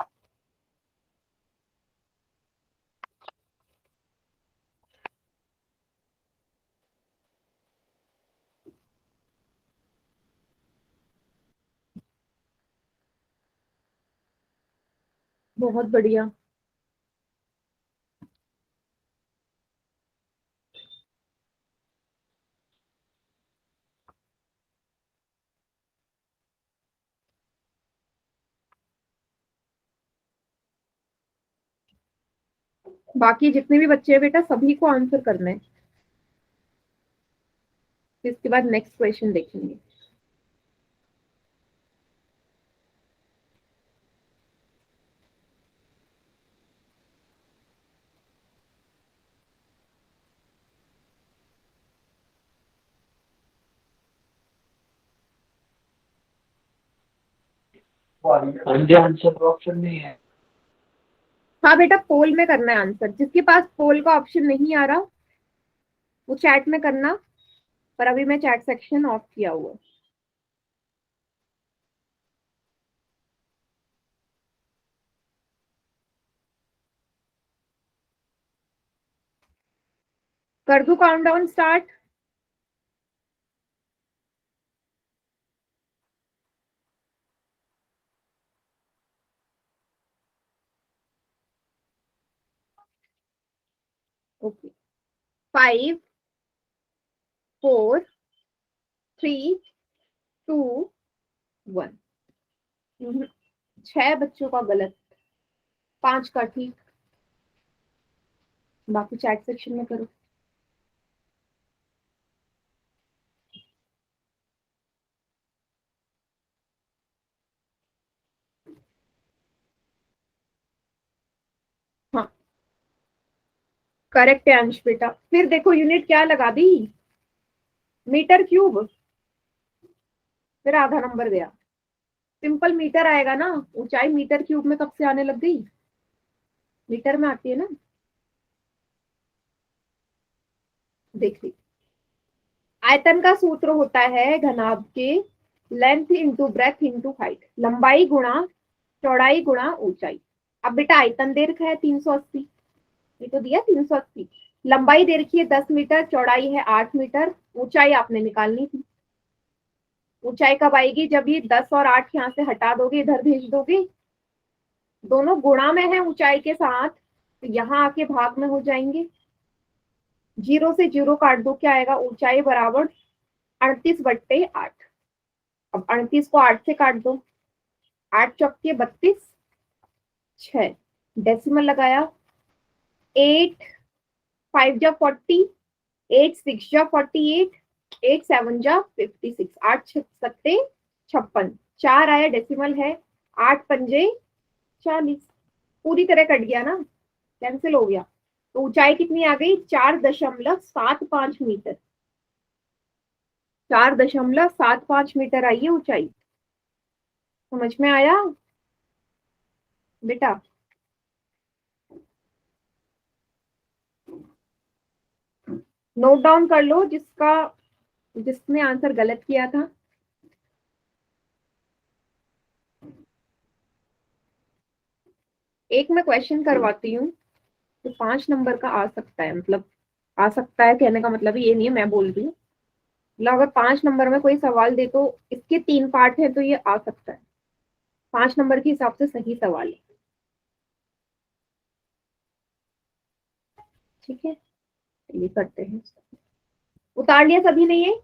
[SPEAKER 1] बहुत बढ़िया। बाकी जितने भी बच्चे हैं बेटा, सभी को आंसर करना है। इसके बाद नेक्स्ट क्वेश्चन देखेंगे।
[SPEAKER 4] आंसर ऑप्शन नहीं है।
[SPEAKER 1] हाँ बेटा, पोल में करना है आंसर। जिसके पास पोल का ऑप्शन नहीं आ रहा वो चैट में करना, पर अभी मैं चैट सेक्शन ऑफ किया हुआ है। कर दूं काउंटडाउन स्टार्ट? ओके, 5 4 3 2 1। 6 बच्चों का गलत, 5 का ठीक। बाकी चैट सेक्शन में करो। हाँ करेक्ट है अंश बेटा। फिर देखो यूनिट क्या लगा दी, मीटर क्यूब, फिर आधा नंबर गया। सिंपल मीटर आएगा ना, ऊंचाई मीटर क्यूब में कब से आने लग गई, मीटर में आती है ना। देखिए आयतन का सूत्र होता है घनाभ के length into breadth into height, लंबाई गुणा चौड़ाई गुणा ऊंचाई। अब बेटा आयतन दे रखा है 380, ये तो दिया 380। लंबाई दे रखी है 10 मीटर, चौड़ाई है 8 मीटर, ऊंचाई आपने निकालनी थी। ऊंचाई कब आएगी, जब ये 10 और 8 यहाँ से हटा दोगे, इधर भेज दोगे, दोनों गुणा में है ऊंचाई के साथ, तो यहाँ आके भाग में हो जाएंगे। 0 से 0 काट दो, क्या आएगा, ऊंचाई बराबर 38/8। अब 38 को 8 से काट दो, 8 चौके 32, 6 डेसिमल लगाया, 8 5 जा 40, 8 6 जा 48, 8 7 जा 56, 8 सत्ते 56, 4 आया डेसिमल है, 8 पंजे 40, पूरी तरह कट गया ना, कैंसिल हो गया। तो ऊंचाई कितनी आ गई, 4.75 मीटर, 4.75 मीटर आई है ऊंचाई। समझ में आया बेटा? नोट डाउन कर लो जिसने आंसर गलत किया था। एक मैं क्वेश्चन करवाती हूँ तो 5 नंबर का आ सकता है, मतलब आ सकता है कहने का मतलब ये नहीं है मैं बोल रही हूँ, मतलब अगर 5 नंबर में कोई सवाल दे तो इसके 3 पार्ट है तो ये आ सकता है, 5 नंबर के हिसाब से सही सवाल है। ठीक है, ये करते हैं। उतार लिया सभी ने ये?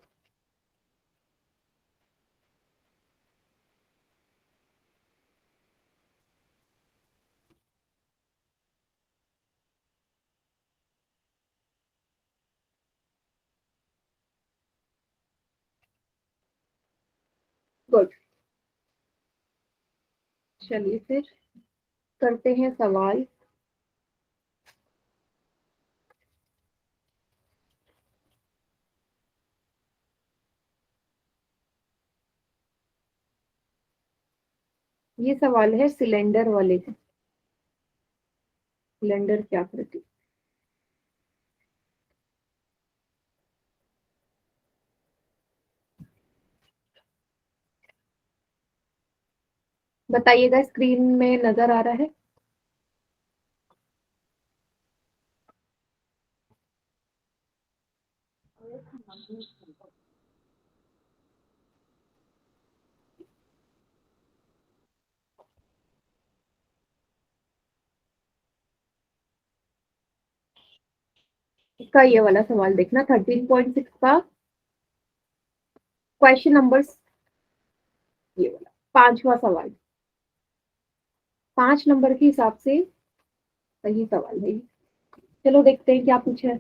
[SPEAKER 1] गुड, चलिए फिर करते हैं सवाल। ये सवाल है सिलेंडर वाले का, सिलेंडर क्या करती, बताइएगा, स्क्रीन में नजर आ रहा है? इसका ये वाला सवाल देखना, 13.6 का क्वेश्चन नंबर, ये वाला 5वां सवाल, 5 नंबर के हिसाब से सही सवाल है। चलो देखते हैं क्या पूछा है।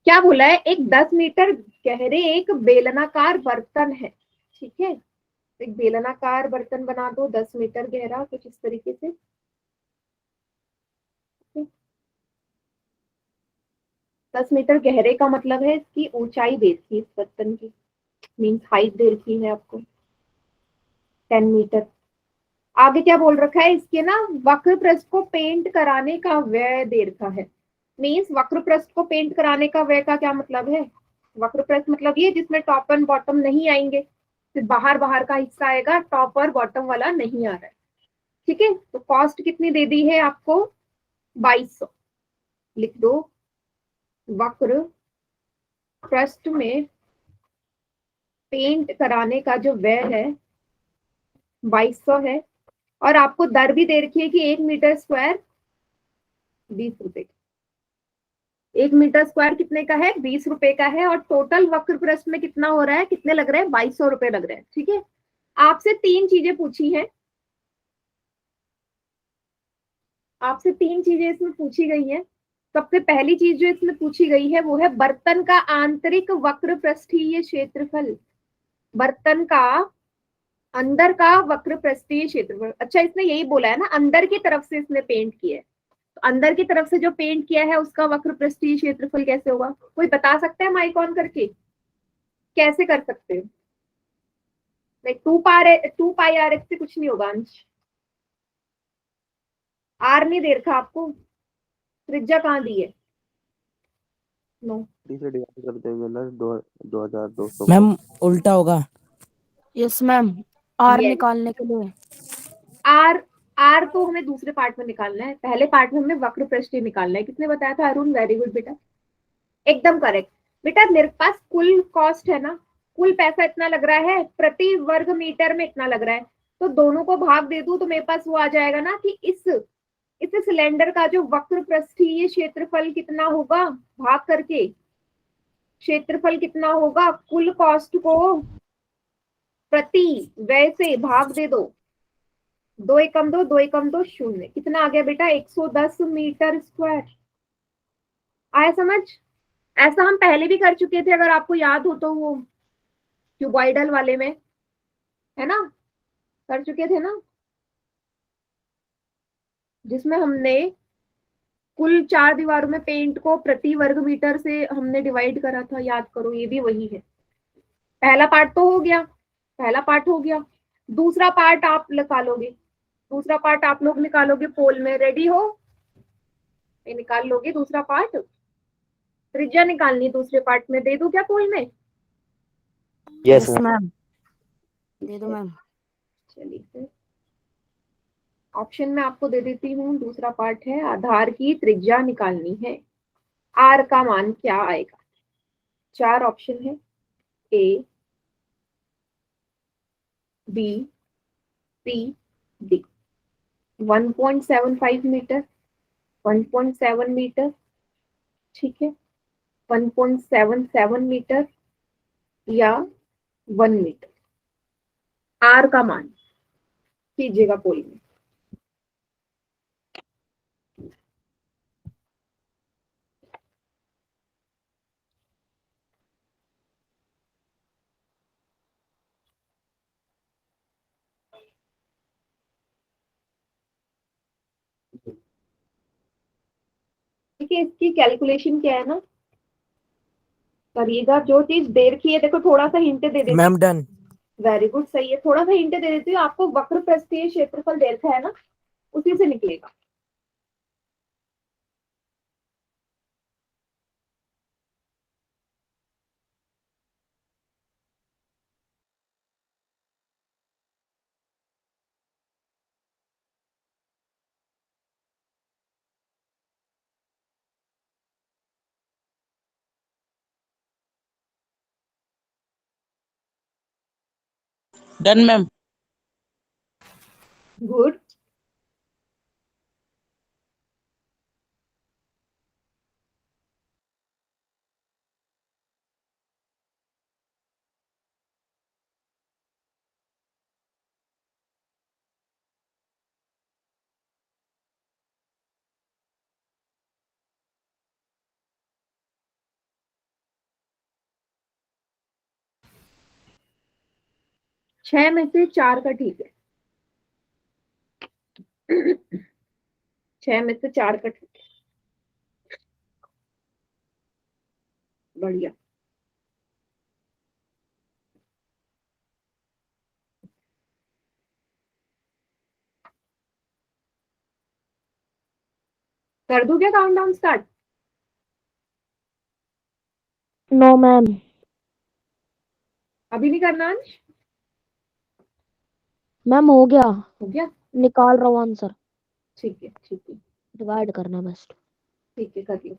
[SPEAKER 1] क्या बोला है, एक 10 मीटर गहरे एक बेलनाकार बर्तन है, ठीक है, एक बेलनाकार बर्तन बना दो 10 मीटर गहरा, कुछ इस तरीके से। 10 मीटर गहरे का मतलब है इसकी ऊंचाई दे रखी है, इस बर्तन की मीन्स हाइट दे रखी है आपको 10 मीटर। आगे क्या बोल रखा है, इसके ना वक्र पृष्ठ को पेंट कराने का व्यय दे रखा है, मीन्स वक्रपृष्ठ को पेंट कराने का व्यय का क्या मतलब है? वक्रपृष्ठ मतलब ये जिसमें टॉप एंड बॉटम नहीं आएंगे, सिर्फ बाहर बाहर का हिस्सा आएगा, टॉप और बॉटम वाला नहीं आ रहा है। ठीक है, तो कॉस्ट कितनी दे दी है आपको? 2200। लिख दो, वक्र पृष्ठ में पेंट कराने का जो व्यय है 2200 है, और आपको दर भी दे रखी है कि 1 मीटर स्क्वायर 20 रुपए। 1 मीटर स्क्वायर कितने का है? 20 रुपए का है, और टोटल वक्र पृष्ठ में कितना हो रहा है, कितने लग रहे हैं? 2200 रुपए लग रहे हैं। ठीक है, आपसे 3 चीजें पूछी हैं, आपसे 3 चीजें इसमें पूछी गई हैं। सबसे पहली चीज जो इसमें पूछी गई है वो है बर्तन का आंतरिक वक्र पृष्ठीय क्षेत्रफल। बर्तन का अंदर का वक्र पृष्ठीय क्षेत्रफल। अच्छा, इसने यही बोला है ना, अंदर की तरफ से इसने पेंट किया है, तो अंदर की तरफ से जो पेंट किया है उसका वक्र पृष्ठीय क्षेत्रफल कैसे होगा? कोई बता सकता है माइक ऑन करके? कैसे कर सकते हो? नहीं, 2 पाई आर एक्स से कुछ नहीं होगा अंश। आर नहीं दे रखा आपको, त्रिज्या कहाँ दी है? नो,
[SPEAKER 6] से डिवाइड कर देंगे ना 2200
[SPEAKER 2] मैम उल्टा होगा।
[SPEAKER 3] Yes ma'am, are
[SPEAKER 1] Yes.
[SPEAKER 3] निकालने के लिए।
[SPEAKER 1] आर आर तो हमें दूसरे पार्ट में निकालना है, पहले पार्ट में हमें वक्र पृष्ठ ही निकालना है। किसने बताया था? अरुण, वेरी गुड बेटा, एकदम करेक्ट। बेटा मेरे पास कुल कॉस्ट है ना, कुल पैसा इतना लग रहा है, प्रति वर्ग मीटर में इतना लग रहा है, तो दोनों को भाग दे दूं तो मेरे पास वो आ जाएगा ना कि इस सिलेंडर का जो वक्र पृष्ठीय क्षेत्रफल कितना होगा, भाग करके क्षेत्रफल कितना होगा, कुल कॉस्ट को प्रति व्यय से भाग दे दो, 2 एकम 2, 2 एकम 2 0, कितना आ गया बेटा? 110 मीटर स्क्वायर। आया समझ? ऐसा हम पहले भी कर चुके थे, अगर आपको याद हो तो, वो क्यूबॉइडल वाले में, है ना, कर चुके थे ना, जिसमें हमने कुल 4 दीवारों में पेंट को प्रति वर्ग मीटर से हमने डिवाइड करा था, याद करो, ये भी वही है। पहला पार्ट तो हो गया, पहला पार्ट हो गया। दूसरा पार्ट आप निकालोगे, दूसरा पार्ट आप लोग निकालोगे पोल में, रेडी हो? ये निकाल लोगे दूसरा पार्ट? त्रिज्या निकालनी दूसरे पार्ट में, दे दो क्या पोल में?
[SPEAKER 6] यस
[SPEAKER 3] यस मैम, दे दो मैम।
[SPEAKER 1] चलिए फिर ऑप्शन में आपको दे देती हूँ। दूसरा पार्ट है आधार की त्रिज्या निकालनी है, आर का मान क्या आएगा? 4 ऑप्शन है, ए, बी, सी, डी। 1.75 मीटर, 1.7 मीटर, ठीक है, 1.77 मीटर या 1 मीटर। आर का मान कीजिएगा पोल में। ठीक है, इसकी कैलकुलेशन क्या है ना, करिएगा। जो चीज दे रखी है, देखो थोड़ा सा हिंट दे देती
[SPEAKER 2] मैम
[SPEAKER 1] हूँ।
[SPEAKER 2] डन।
[SPEAKER 1] वेरी गुड, सही है, थोड़ा सा हिंट दे देती हूँ आपको। वक्र पृष्ठीय क्षेत्रफल दे रखा है ना, उसी से निकलेगा।
[SPEAKER 5] Done ma'am.
[SPEAKER 1] गुड, छह में से 4 का ठीक है। 6 में से 4 का ठीक है, बढ़िया। कर दूं क्या काउंटडाउन स्टार्ट?
[SPEAKER 7] No ma'am.
[SPEAKER 1] अभी नहीं करना अंश?
[SPEAKER 7] मैम हो गया,
[SPEAKER 1] हो गया,
[SPEAKER 7] निकाल रहा हूँ आंसर,
[SPEAKER 1] ठीक है ठीक है
[SPEAKER 7] डिवाइड करना है बस।
[SPEAKER 1] ठीक है, कर लो।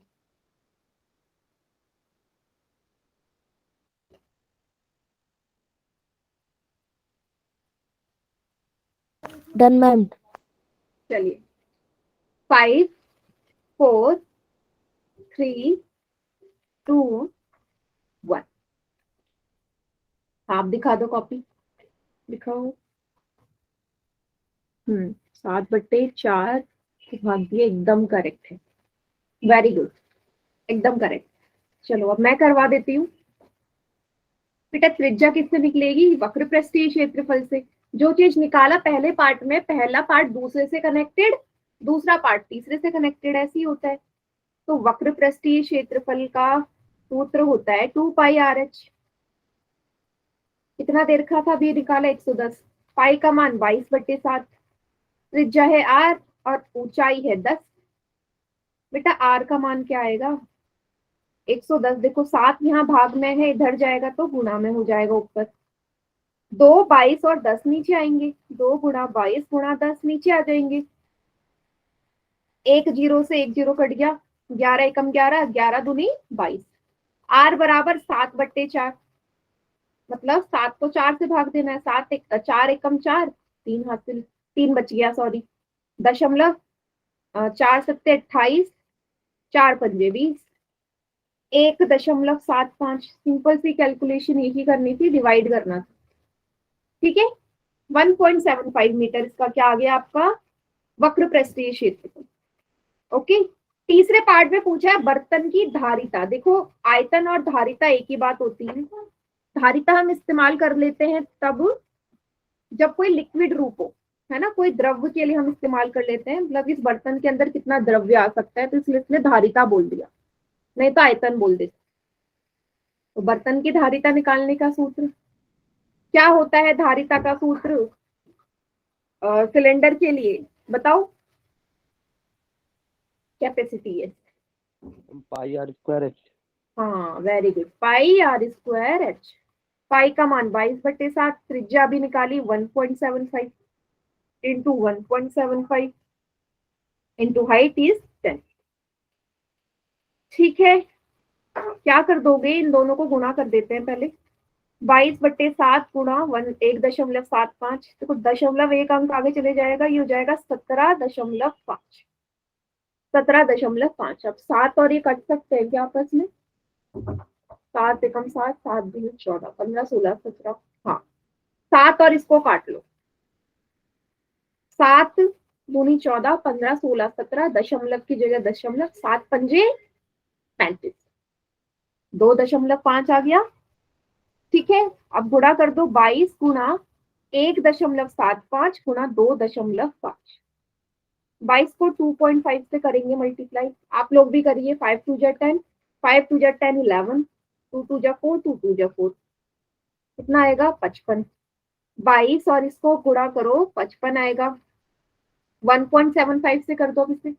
[SPEAKER 7] Done ma'am.
[SPEAKER 1] चलिए 5 4 3 2 1। आप दिखा दो कॉपी, दिखाओ। 7/4 भाग दिए, एकदम करेक्ट है, वेरी गुड, एकदम करेक्ट। चलो अब मैं करवा देती हूँ। बेटा त्रिज्या किससे निकलेगी? वक्र पृष्ठीय क्षेत्रफल से। जो चीज निकाला पहले पार्ट में, पहला पार्ट दूसरे से कनेक्टेड, दूसरा पार्ट तीसरे से कनेक्टेड, ऐसे ही होता है। तो वक्र पृष्ठीय क्षेत्रफल का सूत्र होता है 2πRH। कितना देर रखा था? अभी निकाला 110। पाई का मान 22/7, त्रिज्या है R और ऊंचाई है 10। बेटा R का मान क्या आएगा? 110। देखो 7 यहाँ भाग में है, इधर जाएगा तो गुणा में हो जाएगा ऊपर। 2 22 और 10 नीचे आएंगे, 2 गुणा 22 गुणा 10 नीचे आ जाएंगे। एक जीरो से एक जीरो कट गया, 11 एकम 11, 11 दूनी 22। R बराबर 7/4, मतलब 7 को 4 से भाग देना है। 4 एकम 4, 3 हासिल, 3 बच गया, सॉरी। दशमलव 4 सत्ते 28, 4 पंजे 20, 1.75। सिंपल सी कैलकुलेशन यही करनी थी, डिवाइड करना था। ठीक है, 1.75 मीटर इसका क्या आ गया आपका? वक्र पृष्ठीय क्षेत्रफल। ओके। तीसरे पार्ट में पूछा है बर्तन की धारिता। देखो आयतन और धारिता एक ही बात होती है। धारिता हम इस्तेमाल कर लेते हैं तब जब कोई लिक्विड रूप हो, है ना, कोई द्रव्य के लिए हम इस्तेमाल कर लेते हैं, मतलब इस बर्तन के अंदर कितना द्रव्य आ सकता है, तो इसलिए इसने धारिता बोल दिया, नहीं तो आयतन बोल देते। तो बर्तन की धारिता निकालने का सूत्र क्या होता है? धारिता का सूत्र सिलेंडर के लिए बताओ, कैपेसिटी है।
[SPEAKER 6] πr²h।
[SPEAKER 1] हाँ वेरी गुड, πr²h। पाई का मान 22/7, त्रिज्या भी निकाली 1.75 इंटू 1.75 इंटू हाइट इज 10। ठीक है, क्या कर दोगे? इन दोनों को गुणा कर देते हैं पहले। 22/7 गुणा 1.75। देखो 0.1 अंक आगे चले जाएगा, ये हो जाएगा 17.5। 17.5। अब 7 और ये कट सकते हैं क्या आपस में? 7 एकम 7, 7 दूनी 14, 15 16 17। हाँ 7 और इसको काट लो। 7 दूनी 14, 15 16 17, दशमलव की जगह दशमलव, 7 पंजे 35, 2.5 आ गया। ठीक है, अब गुणा कर दो। 22 गुणा 1.75 गुणा 2.5। 22 को 2.5 से करेंगे मल्टीप्लाई, आप लोग भी करिए। 5 2 जा 10, 5 2 जा 10 11, 2 2 जा 4, 2 2 जा 4, कितना आएगा? 55। 22 और इसको गुणा करो, 55 आएगा। 1.75 से कर दो। अब इसे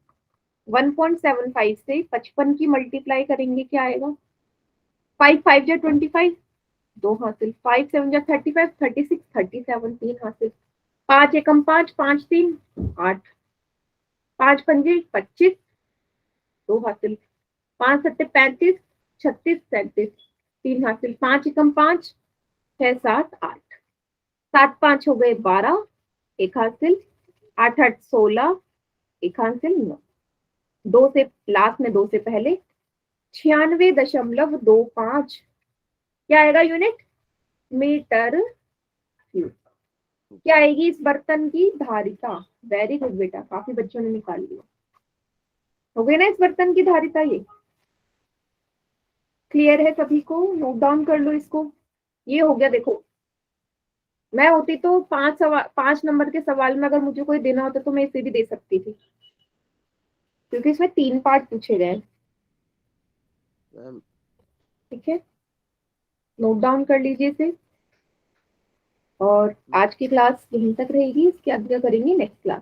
[SPEAKER 1] 1.75 से 55 की मल्टीप्लाई करेंगे, क्या आएगा? 5 5 जा 25, 2 हासिल, 5 7 जा 35, 36 37, 3 हासिल, 5 एकम 5, 5 3 8, 5 पंजे 25, 2 हासिल, 5 सत्ते 35, 36 37, 3 हासिल, 5 एकम 5, 6 7 8, 7 5 हो गए 12, 1 हासिल, 8 8 16, 1 हासिल 9। 2 से लास्ट में 2 से पहले 96.25 क्या आएगा यूनिट? Metre cube. क्या आएगी इस बर्तन की धारिता? वेरी गुड बेटा, काफी बच्चों ने निकाल लिया। हो गई ना इस बर्तन की धारिता? ये क्लियर है सभी को? नोट डाउन कर लो इसको। ये हो गया। देखो मैं होती तो 5 नंबर के सवाल में अगर मुझे कोई देना होता तो मैं इसे भी दे सकती थी, क्योंकि इसमें 3 पार्ट पूछे गए। ठीक है, नोट डाउन कर लीजिए इसे। और आज की क्लास यहीं तक रहेगी, इसके आगे करेंगे नेक्स्ट क्लास।